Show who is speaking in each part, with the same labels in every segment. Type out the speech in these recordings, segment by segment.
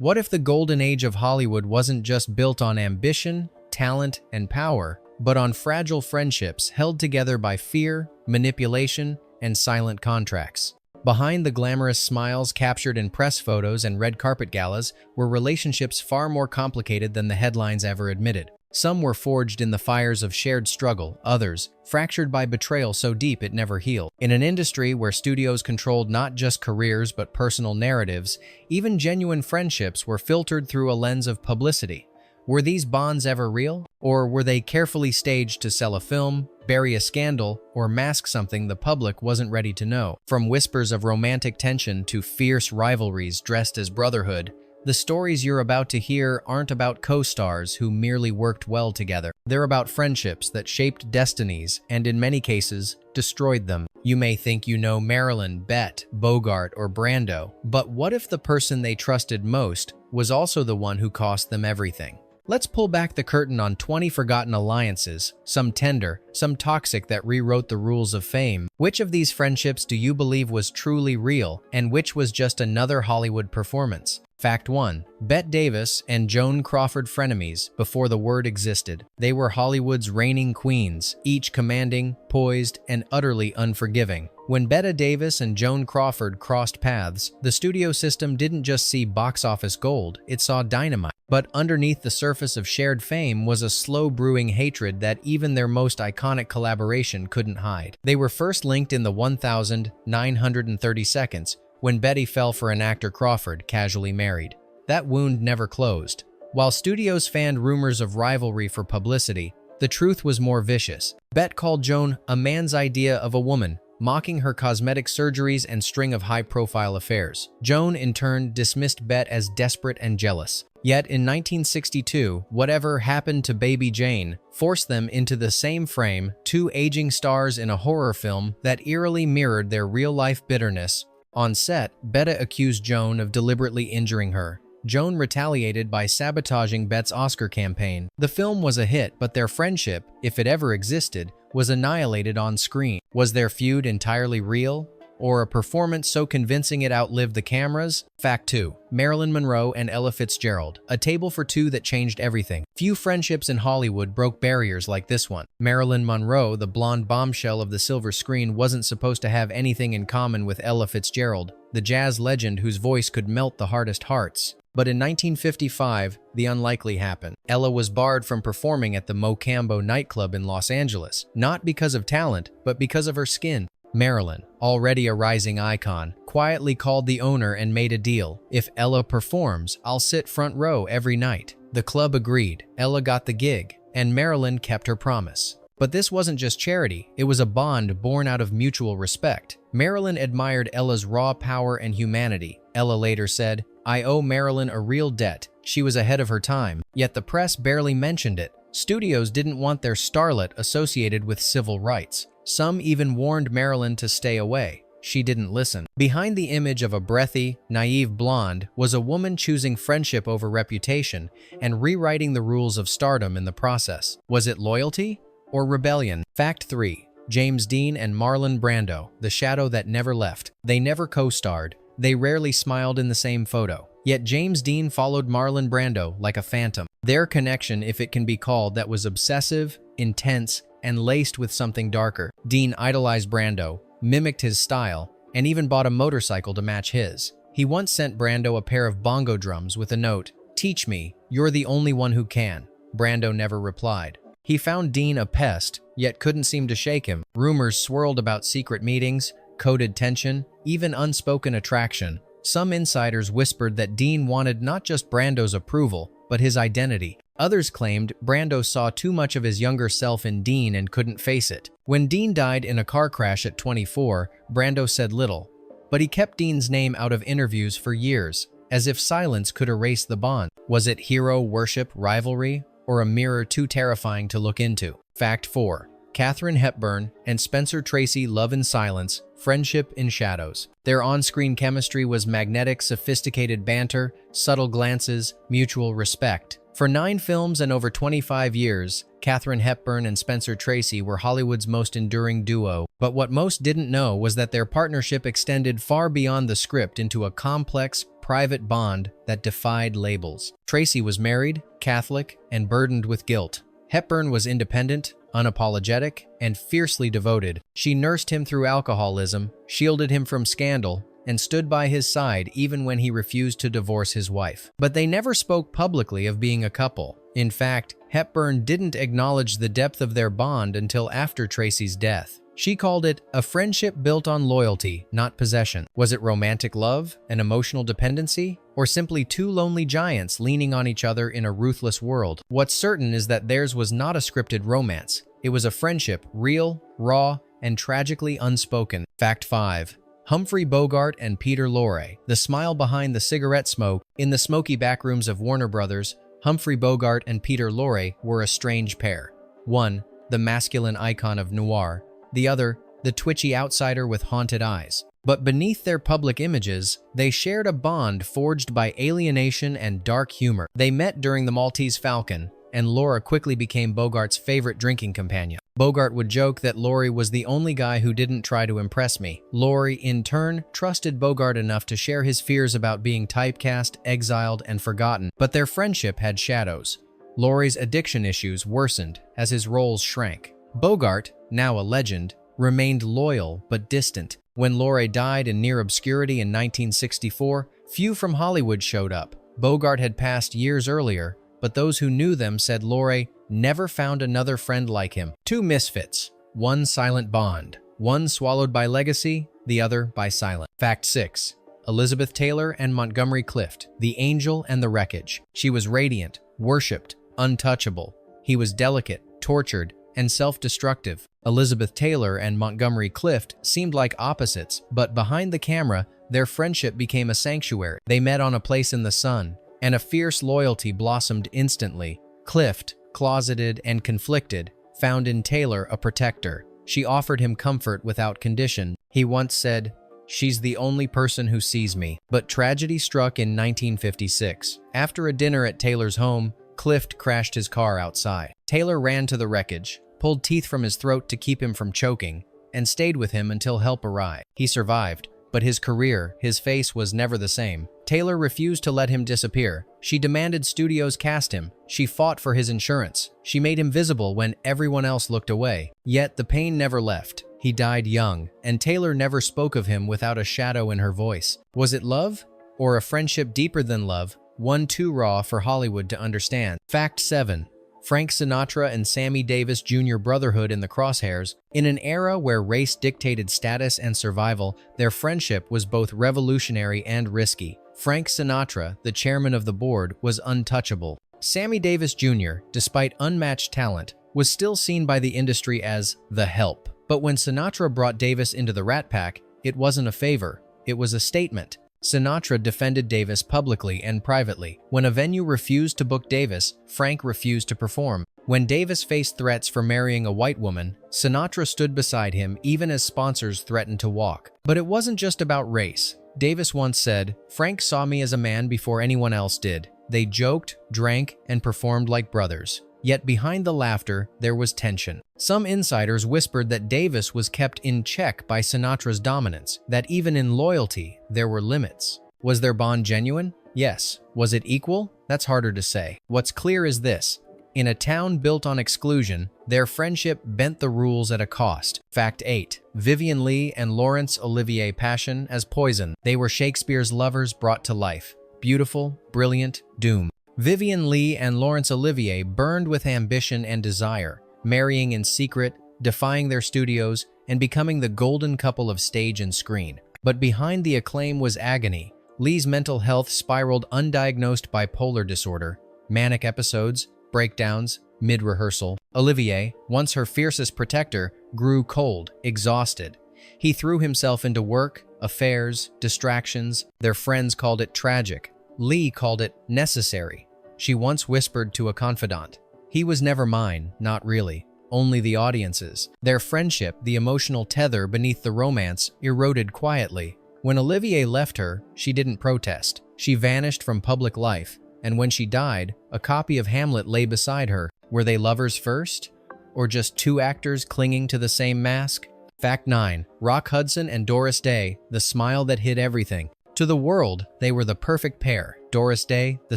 Speaker 1: What if the golden age of Hollywood wasn't just built on ambition, talent, and power, but on fragile friendships held together by fear, manipulation, and silent contracts? Behind the glamorous smiles captured in press photos and red carpet galas were relationships far more complicated than the headlines ever admitted. Some were forged in the fires of shared struggle, others fractured by betrayal so deep it never healed. In an industry where studios controlled not just careers but personal narratives, even genuine friendships were filtered through a lens of publicity. Were these bonds ever real? Or were they carefully staged to sell a film, bury a scandal, or mask something the public wasn't ready to know? From whispers of romantic tension to fierce rivalries dressed as brotherhood, the stories you're about to hear aren't about co-stars who merely worked well together. They're about friendships that shaped destinies and, in many cases, destroyed them. You may think you know Marilyn, Bette, Bogart, or Brando, but what if the person they trusted most was also the one who cost them everything? Let's pull back the curtain on 20 forgotten alliances, some tender, some toxic that rewrote the rules of fame. Which of these friendships do you believe was truly real, and which was just another Hollywood performance? Fact 1. Bette Davis and Joan Crawford frenemies before the word existed. They were Hollywood's reigning queens, each commanding, poised, and utterly unforgiving. When Bette Davis and Joan Crawford crossed paths, the studio system didn't just see box office gold, it saw dynamite. But underneath the surface of shared fame was a slow-brewing hatred that even their most iconic collaboration couldn't hide. They were first linked in the 1930 seconds, when Bette fell for an actor Crawford, casually married. That wound never closed. While studios fanned rumors of rivalry for publicity, the truth was more vicious. Bette called Joan a man's idea of a woman, mocking her cosmetic surgeries and string of high-profile affairs. Joan, in turn, dismissed Bette as desperate and jealous. Yet in 1962, whatever happened to Baby Jane forced them into the same frame, two aging stars in a horror film that eerily mirrored their real-life bitterness. On set, Bette accused Joan of deliberately injuring her. Joan retaliated by sabotaging Bette's Oscar campaign. The film was a hit, but their friendship, if it ever existed, was annihilated on screen. Was their feud entirely real? Or a performance so convincing it outlived the cameras? Fact 2. Marilyn Monroe and Ella Fitzgerald, a table for two that changed everything. Few friendships in Hollywood broke barriers like this one. Marilyn Monroe, the blonde bombshell of the silver screen, wasn't supposed to have anything in common with Ella Fitzgerald, the jazz legend whose voice could melt the hardest hearts. But in 1955, the unlikely happened. Ella was barred from performing at the Mocambo nightclub in Los Angeles, not because of talent, but because of her skin. Marilyn, already a rising icon, quietly called the owner and made a deal. If Ella performs, I'll sit front row every night. The club agreed, Ella got the gig, and Marilyn kept her promise. But this wasn't just charity, it was a bond born out of mutual respect. Marilyn admired Ella's raw power and humanity. Ella later said, "I owe Marilyn a real debt. She was ahead of her time." Yet the press barely mentioned it. Studios didn't want their starlet associated with civil rights. Some even warned Marilyn to stay away. She didn't listen. Behind the image of a breathy, naive blonde was a woman choosing friendship over reputation and rewriting the rules of stardom in the process. Was it loyalty or rebellion? Fact 3. James Dean and Marlon Brando, the shadow that never left. They never co-starred. They rarely smiled in the same photo. Yet James Dean followed Marlon Brando like a phantom. Their connection, if it can be called, that was obsessive, intense, and laced with something darker. Dean idolized Brando, mimicked his style, and even bought a motorcycle to match his. He once sent Brando a pair of bongo drums with a note, "Teach me, you're the only one who can." Brando never replied. He found Dean a pest, yet couldn't seem to shake him. Rumors swirled about secret meetings, coded tension, even unspoken attraction. Some insiders whispered that Dean wanted not just Brando's approval, but his identity. Others claimed Brando saw too much of his younger self in Dean and couldn't face it. When Dean died in a car crash at 24, Brando said little, but he kept Dean's name out of interviews for years, as if silence could erase the bond. Was it hero worship, rivalry, or a mirror too terrifying to look into? Fact 4. Katharine Hepburn and Spencer Tracy love in silence, friendship in shadows. Their on-screen chemistry was magnetic, sophisticated banter, subtle glances, mutual respect. For 9 films and over 25 years, Katharine Hepburn and Spencer Tracy were Hollywood's most enduring duo. But what most didn't know was that their partnership extended far beyond the script into a complex, private bond that defied labels. Tracy was married, Catholic, and burdened with guilt. Hepburn was independent, unapologetic, and fiercely devoted. She nursed him through alcoholism, shielded him from scandal, and stood by his side even when he refused to divorce his wife. But they never spoke publicly of being a couple. In fact, Hepburn didn't acknowledge the depth of their bond until after Tracy's death. She called it a friendship built on loyalty, not possession. Was it romantic love, an emotional dependency, or simply two lonely giants leaning on each other in a ruthless world? What's certain is that theirs was not a scripted romance. It was a friendship, real, raw, and tragically unspoken. Fact 5. Humphrey Bogart and Peter Lorre. The smile behind the cigarette smoke. In the smoky backrooms of Warner Brothers, Humphrey Bogart and Peter Lorre were a strange pair. One, the masculine icon of noir. The other, the twitchy outsider with haunted eyes. But beneath their public images, they shared a bond forged by alienation and dark humor. They met during the Maltese Falcon, and Laura quickly became Bogart's favorite drinking companion. Bogart would joke that Laurie was the only guy who didn't try to impress me. Laurie, in turn, trusted Bogart enough to share his fears about being typecast, exiled, and forgotten. But their friendship had shadows. Laurie's addiction issues worsened as his roles shrank. Bogart, now a legend, remained loyal but distant. When Laurie died in near obscurity in 1964, few from Hollywood showed up. Bogart had passed years earlier, but those who knew them said Laurie never found another friend like him. Two misfits, one silent bond, one swallowed by legacy, the other by silence. Fact 6. Elizabeth Taylor and Montgomery Clift, the angel and the wreckage. She was radiant, worshipped, untouchable. He was delicate, tortured, and self-destructive. Elizabeth Taylor and Montgomery Clift seemed like opposites, but behind the camera, their friendship became a sanctuary. They met on a place in the sun, and a fierce loyalty blossomed instantly. Clift, closeted and conflicted, found in Taylor a protector. She offered him comfort without condition. He once said, "She's the only person who sees me." But tragedy struck in 1956. After a dinner at Taylor's home, Clift crashed his car outside. Taylor ran to the wreckage, pulled teeth from his throat to keep him from choking, and stayed with him until help arrived. He survived, but his career, his face was never the same. Taylor refused to let him disappear. She demanded studios cast him. She fought for his insurance. She made him visible when everyone else looked away. Yet the pain never left. He died young, and Taylor never spoke of him without a shadow in her voice. Was it love? Or a friendship deeper than love? One too raw for Hollywood to understand. Fact 7. Frank Sinatra and Sammy Davis Jr. brotherhood in the crosshairs. In an era where race dictated status and survival, their friendship was both revolutionary and risky. Frank Sinatra, the chairman of the board, was untouchable. Sammy Davis Jr., despite unmatched talent, was still seen by the industry as the help. But when Sinatra brought Davis into the Rat Pack, it wasn't a favor, it was a statement. Sinatra defended Davis publicly and privately. When a venue refused to book Davis, Frank refused to perform. When Davis faced threats for marrying a white woman, Sinatra stood beside him even as sponsors threatened to walk. But it wasn't just about race. Davis once said, "Frank saw me as a man before anyone else did. They joked, drank, and performed like brothers." Yet behind the laughter, there was tension. Some insiders whispered that Davis was kept in check by Sinatra's dominance, that even in loyalty, there were limits. Was their bond genuine? Yes. Was it equal? That's harder to say. What's clear is this. In a town built on exclusion, their friendship bent the rules at a cost. Fact 8. Vivien Leigh and Laurence Olivier Passion as poison. They were Shakespeare's lovers brought to life. Beautiful, brilliant, doomed. Vivien Leigh and Laurence Olivier burned with ambition and desire, marrying in secret, defying their studios, and becoming the golden couple of stage and screen. But behind the acclaim was agony. Leigh's mental health spiraled undiagnosed bipolar disorder, manic episodes, breakdowns, mid-rehearsal. Olivier, once her fiercest protector, grew cold, exhausted. He threw himself into work, affairs, distractions. Their friends called it tragic. Leigh called it necessary. She once whispered to a confidant, "He was never mine, not really, only the audience's." Their friendship, the emotional tether beneath the romance, eroded quietly. When Olivier left her, she didn't protest. She vanished from public life, and when she died, a copy of Hamlet lay beside her. Were they lovers first? Or just two actors clinging to the same mask? Fact 9. Rock Hudson and Doris Day, the smile that hid everything. To the world, they were the perfect pair. Doris Day, the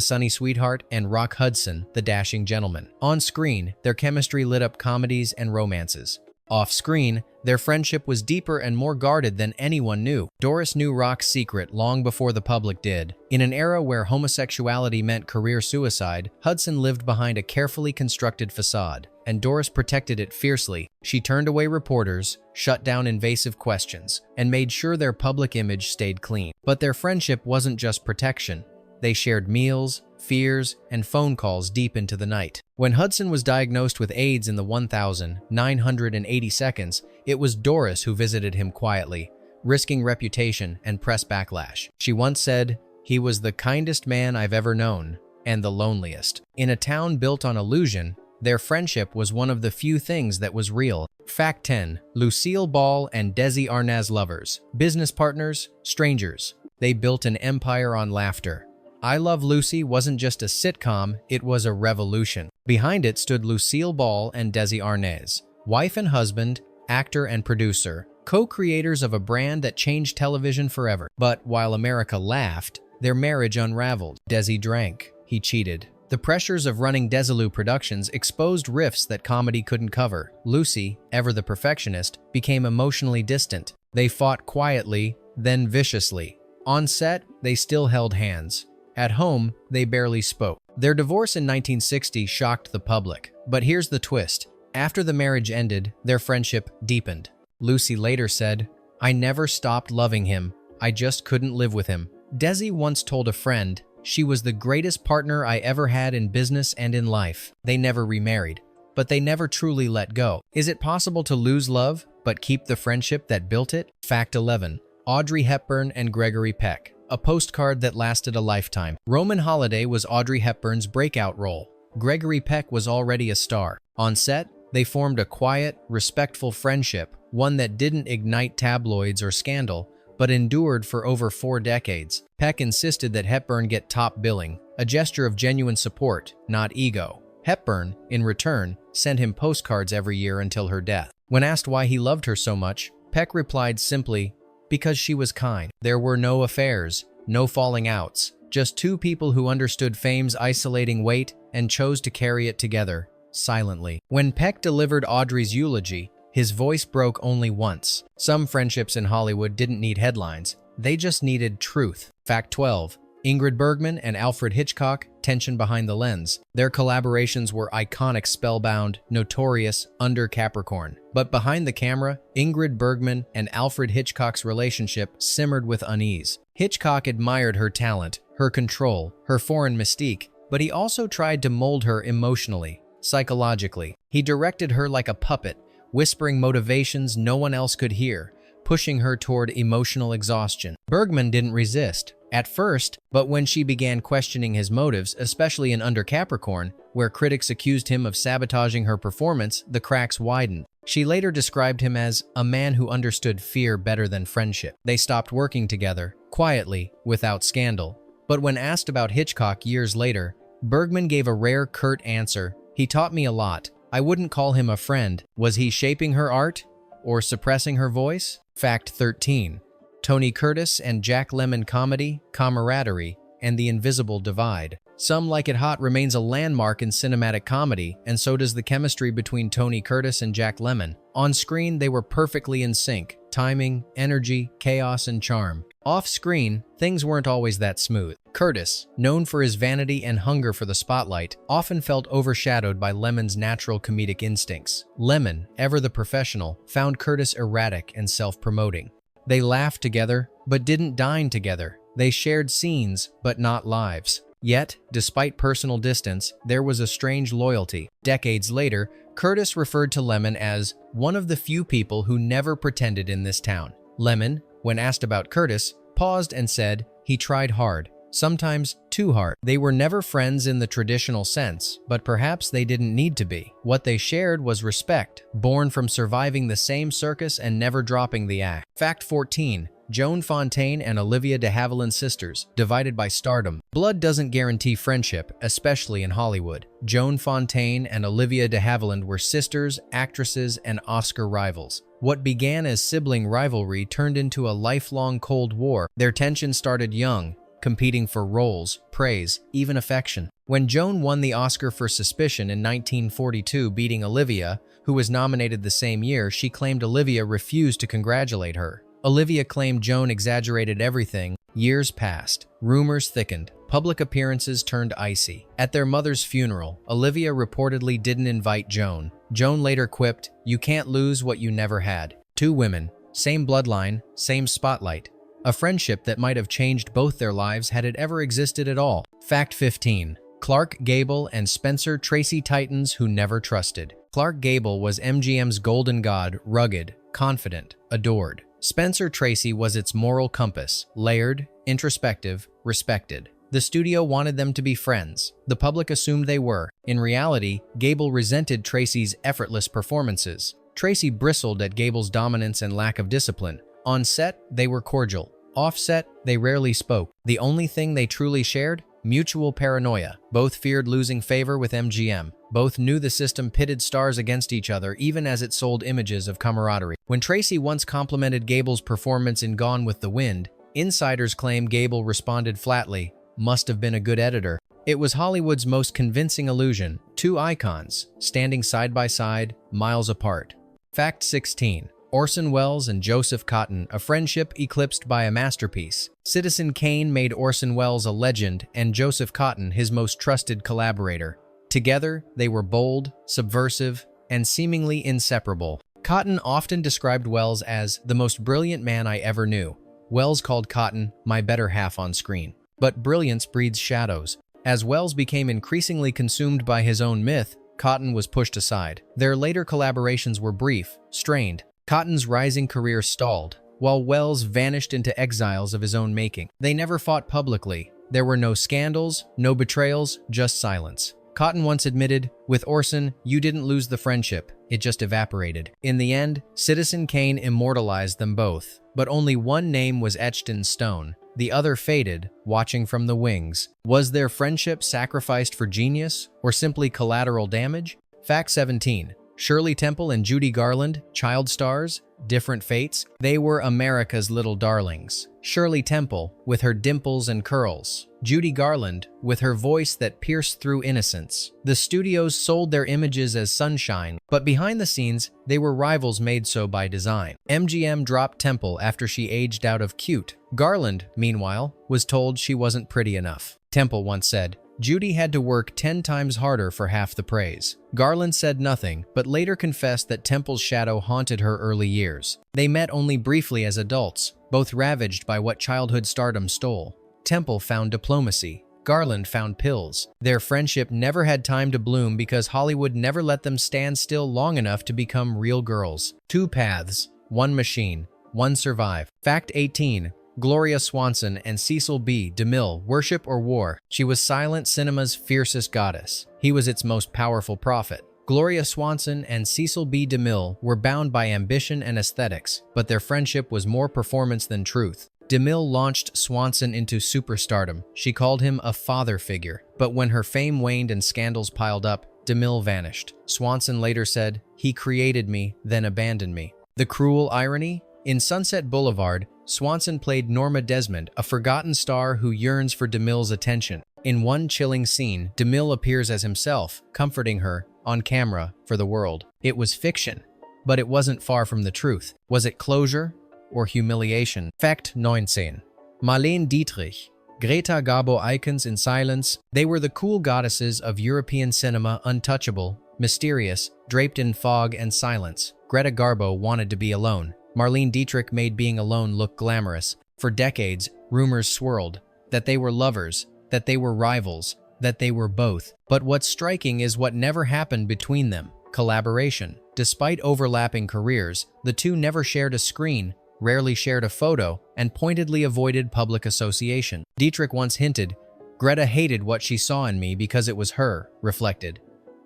Speaker 1: sunny sweetheart, and Rock Hudson, the dashing gentleman. On screen, their chemistry lit up comedies and romances. Off-screen, their friendship was deeper and more guarded than anyone knew. Doris knew Rock's secret long before the public did. In an era where homosexuality meant career suicide, Hudson lived behind a carefully constructed facade, and Doris protected it fiercely. She turned away reporters, shut down invasive questions, and made sure their public image stayed clean. But their friendship wasn't just protection. They shared meals, fears, and phone calls deep into the night. When Hudson was diagnosed with AIDS in the 1,980 seconds, it was Doris who visited him quietly, risking reputation and press backlash. She once said, "He was the kindest man I've ever known, and the loneliest." In a town built on illusion, their friendship was one of the few things that was real. Fact 10. Lucille Ball and Desi Arnaz lovers. Business partners, strangers. They built an empire on laughter. I Love Lucy wasn't just a sitcom, it was a revolution. Behind it stood Lucille Ball and Desi Arnaz, wife and husband, actor and producer, co-creators of a brand that changed television forever. But while America laughed, their marriage unraveled. Desi drank. He cheated. The pressures of running Desilu Productions exposed rifts that comedy couldn't cover. Lucy, ever the perfectionist, became emotionally distant. They fought quietly, then viciously. On set, they still held hands. At home, they barely spoke. Their divorce in 1960 shocked the public. But here's the twist. After the marriage ended, their friendship deepened. Lucy later said, "I never stopped loving him. I just couldn't live with him." Desi once told a friend, "She was the greatest partner I ever had in business and in life." They never remarried, but they never truly let go. Is it possible to lose love, but keep the friendship that built it? Fact 11. Audrey Hepburn and Gregory Peck. A postcard that lasted a lifetime. Roman Holiday was Audrey Hepburn's breakout role. Gregory Peck was already a star. On set, they formed a quiet, respectful friendship, one that didn't ignite tabloids or scandal, but endured for over 4 decades. Peck insisted that Hepburn get top billing, a gesture of genuine support, not ego. Hepburn, in return, sent him postcards every year until her death. When asked why he loved her so much, Peck replied simply, "Because she was kind." There were no affairs, no falling outs, just two people who understood fame's isolating weight and chose to carry it together, silently. When Peck delivered Audrey's eulogy, his voice broke only once. Some friendships in Hollywood didn't need headlines, they just needed truth. Fact 12. Ingrid Bergman and Alfred Hitchcock, tension behind the lens. Their collaborations were iconic, spellbound, notorious, under Capricorn. But behind the camera, Ingrid Bergman and Alfred Hitchcock's relationship simmered with unease. Hitchcock admired her talent, her control, her foreign mystique, but he also tried to mold her emotionally, psychologically. He directed her like a puppet, whispering motivations no one else could hear, pushing her toward emotional exhaustion. Bergman didn't resist at first, but when she began questioning his motives, especially in Under Capricorn, where critics accused him of sabotaging her performance, the cracks widened. She later described him as a man who understood fear better than friendship. They stopped working together, quietly, without scandal. But when asked about Hitchcock years later, Bergman gave a rare, curt answer. "He taught me a lot. I wouldn't call him a friend." Was he shaping her art or suppressing her voice? Fact 13. Tony Curtis and Jack Lemmon comedy, Camaraderie, and The Invisible Divide. Some Like It Hot remains a landmark in cinematic comedy, and so does the chemistry between Tony Curtis and Jack Lemmon. On screen, they were perfectly in sync. Timing, energy, chaos, and charm. Off-screen, things weren't always that smooth. Curtis, known for his vanity and hunger for the spotlight, often felt overshadowed by Lemmon's natural comedic instincts. Lemmon, ever the professional, found Curtis erratic and self-promoting. They laughed together, but didn't dine together. They shared scenes, but not lives. Yet, despite personal distance, there was a strange loyalty. Decades later, Curtis referred to Lemmon as one of the few people who never pretended in this town. Lemmon, when asked about Curtis, paused and said, "He tried hard, sometimes too hard." They were never friends in the traditional sense, but perhaps they didn't need to be. What they shared was respect, born from surviving the same circus and never dropping the act. Fact 14. Joan Fontaine and Olivia de Havilland sisters, divided by stardom. Blood doesn't guarantee friendship, especially in Hollywood. Joan Fontaine and Olivia de Havilland were sisters, actresses, and Oscar rivals. What began as sibling rivalry turned into a lifelong Cold War. Their tension started young, competing for roles, praise, even affection. When Joan won the Oscar for Suspicion in 1942, beating Olivia, who was nominated the same year, she claimed Olivia refused to congratulate her. Olivia claimed Joan exaggerated everything. Years passed. Rumors thickened. Public appearances turned icy. At their mother's funeral, Olivia reportedly didn't invite Joan. Joan later quipped, "You can't lose what you never had." Two women, same bloodline, same spotlight. A friendship that might have changed both their lives had it ever existed at all. Fact 15. Clark Gable and Spencer Tracy Titans who never trusted. Clark Gable was MGM's golden god, rugged, confident, adored. Spencer Tracy was its moral compass, layered, introspective, respected. The studio wanted them to be friends. The public assumed they were. In reality, Gable resented Tracy's effortless performances. Tracy bristled at Gable's dominance and lack of discipline. On set, they were cordial. Off set, they rarely spoke. The only thing they truly shared? Mutual paranoia. Both feared losing favor with MGM. Both knew the system pitted stars against each other even as it sold images of camaraderie. When Tracy once complimented Gable's performance in Gone with the Wind, insiders claim Gable responded flatly, "Must have been a good editor." It was Hollywood's most convincing illusion. Two icons, standing side by side, miles apart. Fact 16. Orson Welles and Joseph Cotten, a friendship eclipsed by a masterpiece. Citizen Kane made Orson Welles a legend and Joseph Cotten his most trusted collaborator. Together, they were bold, subversive, and seemingly inseparable. Cotten often described Welles as the most brilliant man I ever knew. Welles called Cotten my better half on screen. But brilliance breeds shadows. As Welles became increasingly consumed by his own myth, Cotten was pushed aside. Their later collaborations were brief, strained. Cotten's rising career stalled, while Welles vanished into exiles of his own making. They never fought publicly. There were no scandals, no betrayals, just silence. Cotten once admitted, "With Orson, you didn't lose the friendship, it just evaporated." In the end, Citizen Kane immortalized them both, but only one name was etched in stone. The other faded, watching from the wings. Was their friendship sacrificed for genius, or simply collateral damage? Fact 17. Shirley Temple and Judy Garland, child stars, different fates. They were America's little darlings. Shirley Temple, with her dimples and curls. Judy Garland, with her voice that pierced through innocence. The studios sold their images as sunshine, but behind the scenes, they were rivals made so by design. MGM dropped Temple after she aged out of cute. Garland, meanwhile, was told she wasn't pretty enough. Temple once said, "Judy had to work 10 times harder for half the praise." Garland said nothing, but later confessed that Temple's shadow haunted her early years. They met only briefly as adults, both ravaged by what childhood stardom stole. Temple found diplomacy. Garland found pills. Their friendship never had time to bloom because Hollywood never let them stand still long enough to become real girls. Two paths, one machine, one survive. Fact 18. Gloria Swanson and Cecil B. DeMille, worship or war? She was silent cinema's fiercest goddess. He was its most powerful prophet. Gloria Swanson and Cecil B. DeMille were bound by ambition and aesthetics, but their friendship was more performance than truth. DeMille launched Swanson into superstardom. She called him a father figure, but when her fame waned and scandals piled up, DeMille vanished. Swanson later said, "He created me, then abandoned me." The cruel irony? In Sunset Boulevard, Swanson played Norma Desmond, a forgotten star who yearns for DeMille's attention. In one chilling scene, DeMille appears as himself, comforting her, on camera, for the world. It was fiction, but it wasn't far from the truth. Was it closure or humiliation? Fact 19. Marlene Dietrich, Greta Garbo icons in silence. They were the cool goddesses of European cinema, untouchable, mysterious, draped in fog and silence. Greta Garbo wanted to be alone. Marlene Dietrich made being alone look glamorous. For decades, rumors swirled that they were lovers, that they were rivals, that they were both. But what's striking is what never happened between them: collaboration. Despite overlapping careers, the two never shared a screen, rarely shared a photo, and pointedly avoided public association. Dietrich once hinted, "Greta hated what she saw in me because it was her," reflected.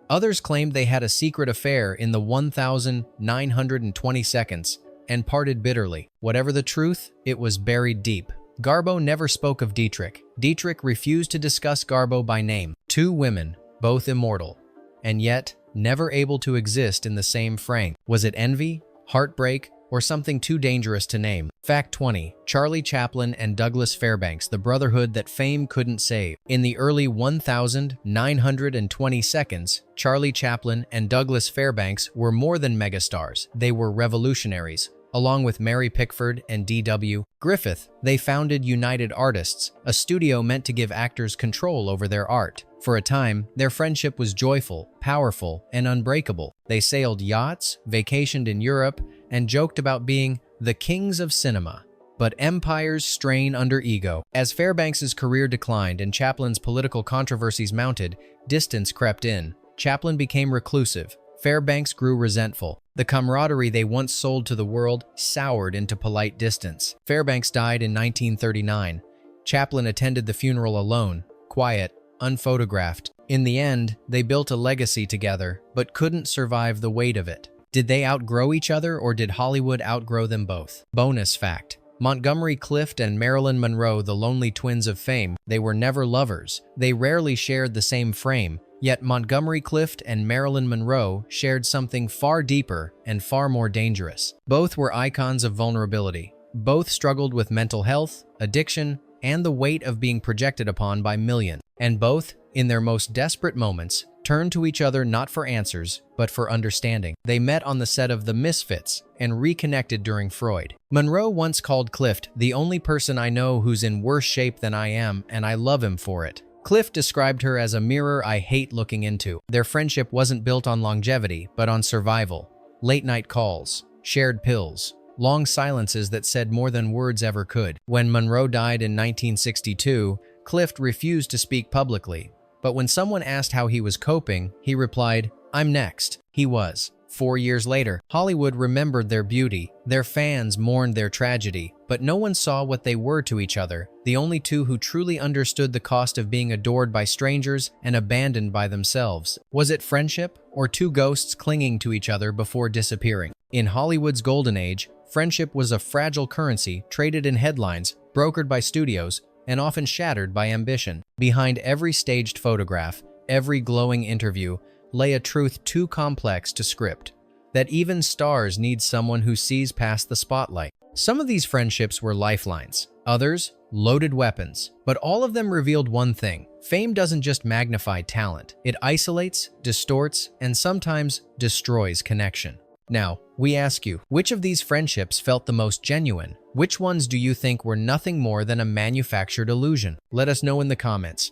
Speaker 1: Others claimed they had a secret affair in the 1,920 seconds. and parted bitterly. Whatever the truth, it was buried deep. Garbo never spoke of Dietrich. Dietrich refused to discuss Garbo by name. Two women, both immortal, and yet never able to exist in the same frame. Was it envy, heartbreak, or something too dangerous to name? Fact 20. Charlie Chaplin and Douglas Fairbanks, the brotherhood that fame couldn't save. In the early 1920 seconds, Charlie Chaplin and Douglas Fairbanks were more than megastars. They were revolutionaries. Along with Mary Pickford and D.W. Griffith, they founded United Artists, a studio meant to give actors control over their art. For a time, their friendship was joyful, powerful, and unbreakable. They sailed yachts, vacationed in Europe, and joked about being the kings of cinema. But empires strain under ego. As Fairbanks's career declined and Chaplin's political controversies mounted, distance crept in. Chaplin became reclusive. Fairbanks grew resentful. The camaraderie they once sold to the world soured into polite distance. Fairbanks died in 1939. Chaplin attended the funeral alone, quiet, unphotographed. In the end, they built a legacy together, but couldn't survive the weight of it. Did they outgrow each other, or did Hollywood outgrow them both? Bonus fact: Montgomery Clift and Marilyn Monroe, the lonely twins of fame, they were never lovers. They rarely shared the same frame. Yet Montgomery Clift and Marilyn Monroe shared something far deeper and far more dangerous. Both were icons of vulnerability. Both struggled with mental health, addiction, and the weight of being projected upon by millions. And both, in their most desperate moments, turned to each other not for answers, but for understanding. They met on the set of The Misfits and reconnected during Freud. Monroe once called Clift the only person I know who's in worse shape than I am, and I love him for it. Clift described her as a mirror I hate looking into. Their friendship wasn't built on longevity, but on survival. Late-night calls, shared pills, long silences that said more than words ever could. When Monroe died in 1962, Clift refused to speak publicly. But when someone asked how he was coping, he replied, "I'm next." He was. 4 years later, Hollywood remembered their beauty. Their fans mourned their tragedy, but no one saw what they were to each other, the only two who truly understood the cost of being adored by strangers and abandoned by themselves. Was it friendship, or two ghosts clinging to each other before disappearing? In Hollywood's golden age, friendship was a fragile currency traded in headlines, brokered by studios, and often shattered by ambition. Behind every staged photograph, every glowing interview, lay a truth too complex to script, that even stars need someone who sees past the spotlight. Some of these friendships were lifelines, others loaded weapons, but all of them revealed one thing: fame doesn't just magnify talent, it isolates, distorts, and sometimes destroys connection. Now, we ask you, which of these friendships felt the most genuine? Which ones do you think were nothing more than a manufactured illusion? Let us know in the comments.